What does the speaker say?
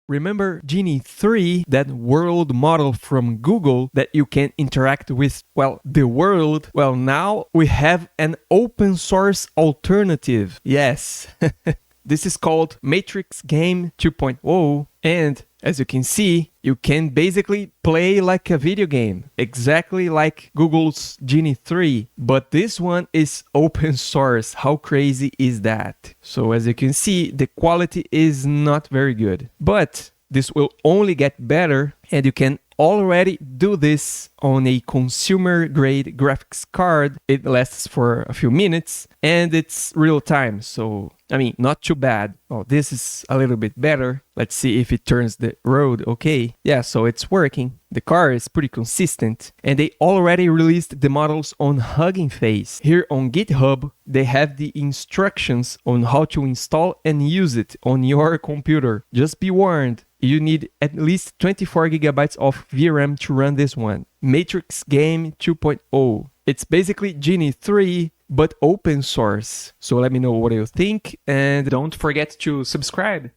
Remember Genie 3, that world model from Google that you can interact with, well, the world? Well, now we have an open source alternative. Yes. This is called MatrixGame 2.0, and as you can see, you can basically play like a video game, exactly like Google's Genie 3, but this one is open source. How crazy is that? So as you can see, the quality is not very good, but this will only get better, and you can already do this on a consumer grade graphics card. It lasts for a few minutes and it's real time, so I mean, not too bad. Oh, this is a little bit better. Let's see if it turns the road okay. Yeah, so it's working. The car is pretty consistent, and they already released the models on Hugging Face. Here on GitHub, they have the instructions on how to install and use it on your computer. Just be warned, you need at least 24 gigabytes of VRAM to run this one. MatrixGame 2.0. It's basically Genie 3, but open source. So let me know what you think, and don't forget to subscribe.